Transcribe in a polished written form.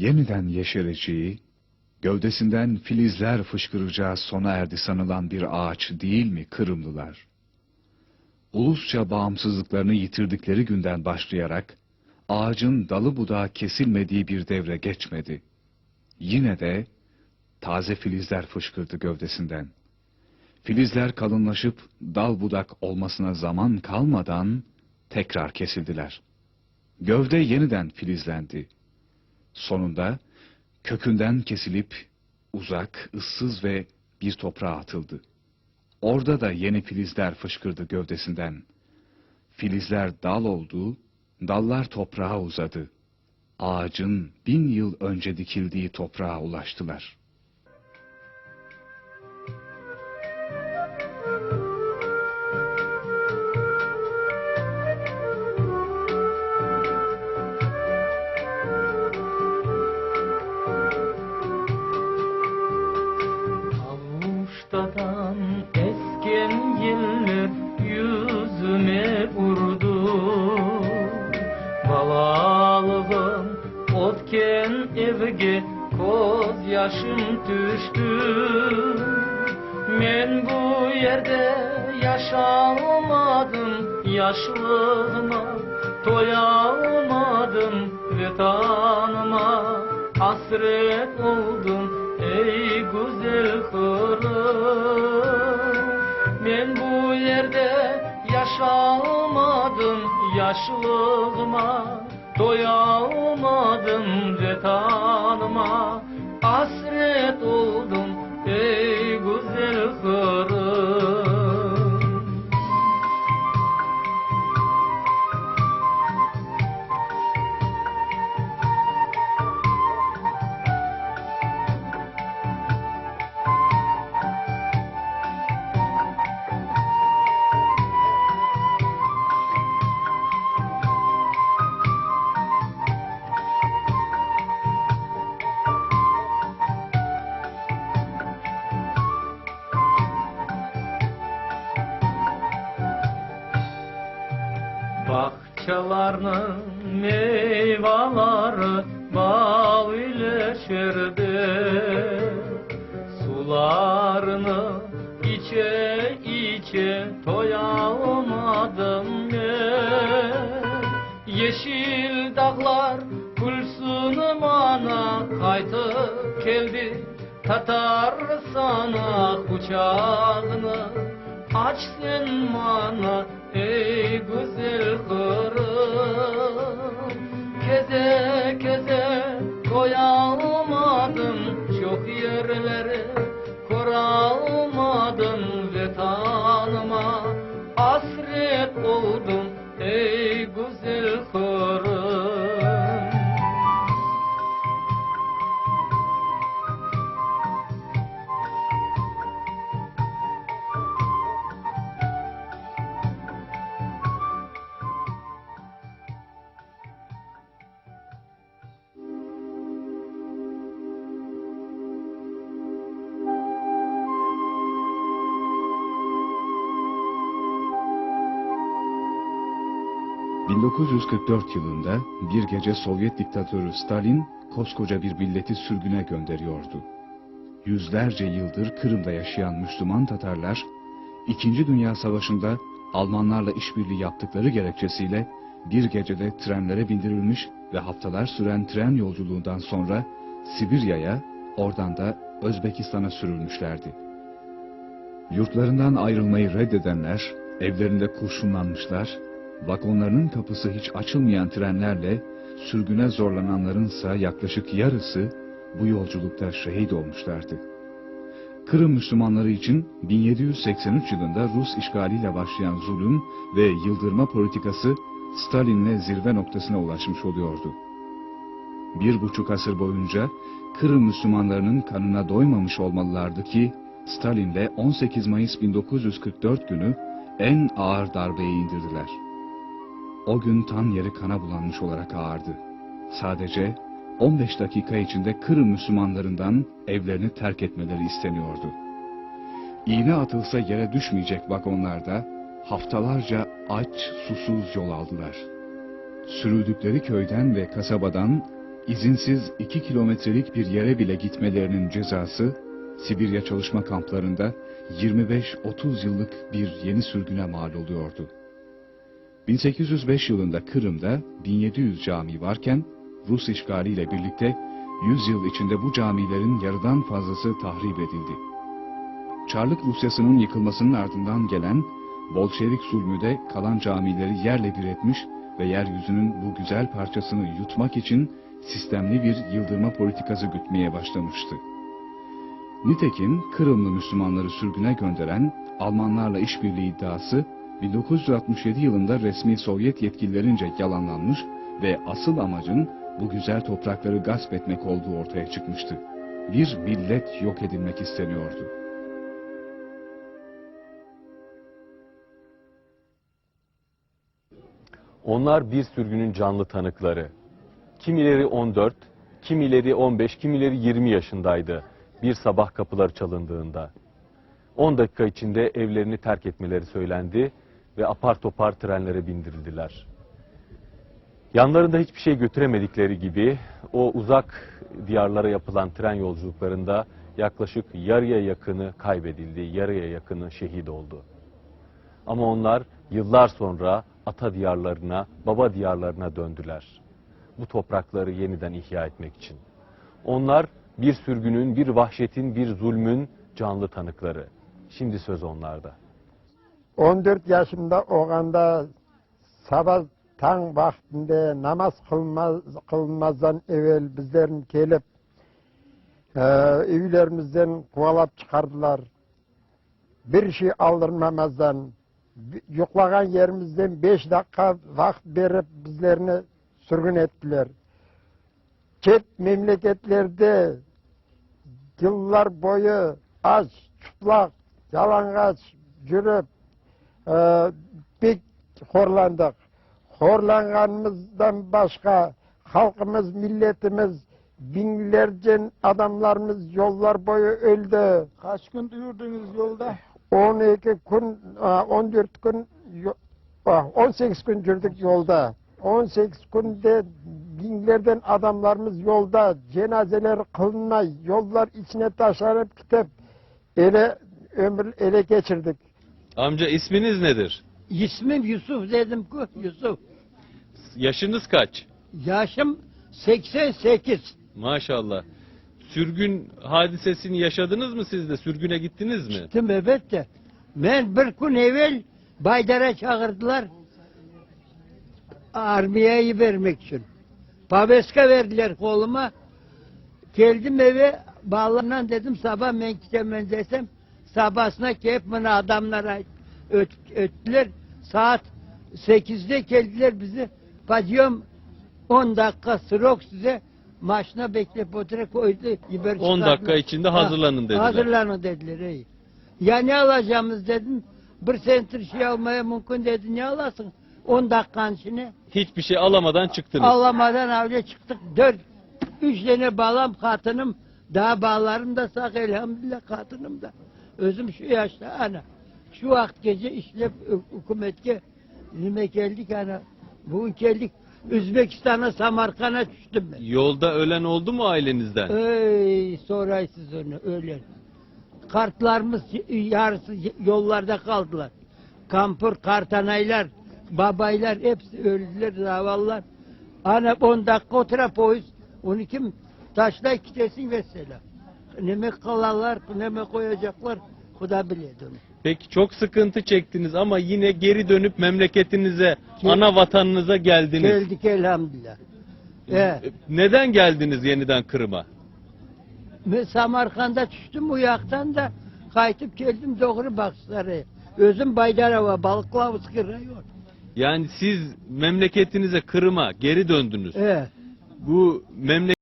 yeniden yeşereceği, gövdesinden filizler fışkıracağı sona erdi sanılan bir ağaç değil mi Kırımlılar? Ulusça bağımsızlıklarını yitirdikleri günden başlayarak, ağacın dalı budağı kesilmediği bir devre geçmedi. Yine de taze filizler fışkırdı gövdesinden. Filizler kalınlaşıp dal budak olmasına zaman kalmadan tekrar kesildiler. Gövde yeniden filizlendi. Sonunda kökünden kesilip uzak, ıssız ve bir toprağa atıldı. Orada da yeni filizler fışkırdı gövdesinden. Filizler dal oldu, dallar toprağa uzadı. Ağacın 1000 yıl önce dikildiği toprağa ulaştılar. Avuçtadan esken yeller yüzüme vurdu. Balalığım otken evge koz yaşım düştü. Men bu yerde yaşamadım, yaşlığıma doyamadım vatanıma hasret oldum. Ey güzel Kırım, ben bu yerde yaşamadım, yaşlığıma doyamadım vatanıma hasret oldum. Ey güzel Kırım. Bahçelerinin meyveleri bal ile şerdi. Sularını içe içe doyamadım ben. Yeşil dağlar gülsün bana kaytıp geldi. Tatar sana kucağını aç sen bana ey güzel Kırım. Keze keze koyamadım çok yerleri koramadım vatanıma hasret oldum ey güzel Kırım. 1944 yılında bir gece Sovyet diktatörü Stalin koskoca bir milleti sürgüne gönderiyordu. Yüzlerce yıldır Kırım'da yaşayan Müslüman Tatarlar, İkinci Dünya Savaşı'nda Almanlarla işbirliği yaptıkları gerekçesiyle bir gecede trenlere bindirilmiş ve haftalar süren tren yolculuğundan sonra Sibirya'ya, oradan da Özbekistan'a sürülmüşlerdi. Yurtlarından ayrılmayı reddedenler, evlerinde kurşunlanmışlar, vagonlarının kapısı hiç açılmayan trenlerle sürgüne zorlananlarınsa yaklaşık yarısı bu yolculukta şehit olmuşlardı. Kırım Müslümanları için 1783 yılında Rus işgaliyle başlayan zulüm ve yıldırma politikası Stalin'le zirve noktasına ulaşmış oluyordu. 1,5 asır boyunca Kırım Müslümanlarının kanına doymamış olmalılardı ki Stalin'le 18 Mayıs 1944 günü en ağır darbeyi indirdiler. O gün tan yeri kana bulanmış olarak ağardı. Sadece 15 dakika içinde Kırım Müslümanlarından evlerini terk etmeleri isteniyordu. İğne atılsa yere düşmeyecek vagonlarda haftalarca aç, susuz yol aldılar. Sürüldükleri köyden ve kasabadan izinsiz 2 kilometrelik bir yere bile gitmelerinin cezası, Sibirya çalışma kamplarında 25-30 yıllık bir yeni sürgüne mal oluyordu. 1805 yılında Kırım'da 1700 cami varken, Rus işgaliyle birlikte 100 yıl içinde bu camilerin yarıdan fazlası tahrip edildi. Çarlık Rusyası'nın yıkılmasının ardından gelen Bolşevik zulmü de kalan camileri yerle bir etmiş ve yeryüzünün bu güzel parçasını yutmak için sistemli bir yıldırma politikası gütmeye başlamıştı. Nitekim Kırımlı Müslümanları sürgüne gönderen Almanlarla işbirliği iddiası 1967 yılında resmi Sovyet yetkililerince yalanlanmış ve asıl amacın bu güzel toprakları gasp etmek olduğu ortaya çıkmıştı. Bir millet yok edilmek isteniyordu. Onlar bir sürgünün canlı tanıkları. Kimileri 14, kimileri 15, kimileri 20 yaşındaydı bir sabah kapıları çalındığında. 10 dakika içinde evlerini terk etmeleri söylendi ve apar topar trenlere bindirildiler. Yanlarında hiçbir şey götüremedikleri gibi o uzak diyarlara yapılan tren yolculuklarında yaklaşık yarıya yakını kaybedildi, yarıya yakını şehit oldu. Ama onlar yıllar sonra ata diyarlarına, baba diyarlarına döndüler. Bu toprakları yeniden ihya etmek için. Onlar bir sürgünün, bir vahşetin, bir zulmün canlı tanıkları. Şimdi söz onlarda. 14 yaşımda olganda sabah taң vaktinde namaz kılmazdan evvel bizlerin kelip evlerimizden kovalap çıkardılar. Bir şey aldırmamazdan, yoklagan yerimizden 5 dakika vakt verip bizlerini sürgün ettiler. Çet memleketlerde yıllar boyu aç, çıplak, yalangach yürüp pek horlandık. Horlanganımızdan başka halkımız, milletimiz, binlerce adamlarımız yollar boyu öldü. Kaç gün yürüdünüz yolda? 12 gün, 14 gün, 18 gün yürüdük yolda. 18 günde binlerden adamlarımız yolda, cenazeler kılınmay, yollar içine taşlanıp gidip ele geçirdik. Amca isminiz nedir? İsmim Yusuf dedim ki Yusuf. Yaşınız kaç? Yaşım 88. Maşallah. Sürgün hadisesini yaşadınız mı siz de? Sürgüne gittiniz mi? Gittim evet de. Ben bir gün evvel Baydar'a çağırdılar. Armiyayı vermek için. Paveska verdiler koluma. Geldim eve bağlanan dedim sabah ben gidemem desem sabahına gelip bana adamlara öttüler. Saat 8'de geldiler bizi. Diyorum 10 dakika sırok size maşına bekleyip otura koydu. 10 dakika içinde hazırlanın dediler. Hazırlanın dediler. Iyi. Ya ne alacağımız dedim. Bir sentr şey almaya mümkün dedi. Ne alasın? 10 dakikanın içine. Hiçbir şey alamadan çıktınız. Alamadan öyle çıktık. 3 tane bağlam katınım. Daha bağlarım da sağ elhamdülillah katınım da. Özüm şu yaşta ana. Şu vakit gece işlep hükümetke nime geldik ana. Bugün geldik. Özbekistan'a, Samarkand'a düştüm ben. Yolda ölen oldu mu ailenizden? Ey soraysız onu ölen. Kartlarımız yarısı yollarda kaldılar. Kampır, kartanaylar, babaylar hepsi öldüler, zavallar. Ana 10 dakika otura polis. Onu kim taşla gitesin mesela. Ne kalarlar, ne koyacaklar. Kuda biledi onu. Peki çok sıkıntı çektiniz ama yine geri dönüp memleketinize, ana vatanınıza geldiniz. Geldik elhamdülillah. Neden geldiniz yeniden Kırım'a? Samarkand'a düştüm bu yaktan da kaytıp geldim doğru Baksaray'a. Özüm Baydarova, Balıklıoğlu rayon. Yani siz memleketinize Kırım'a geri döndünüz. Bu memleket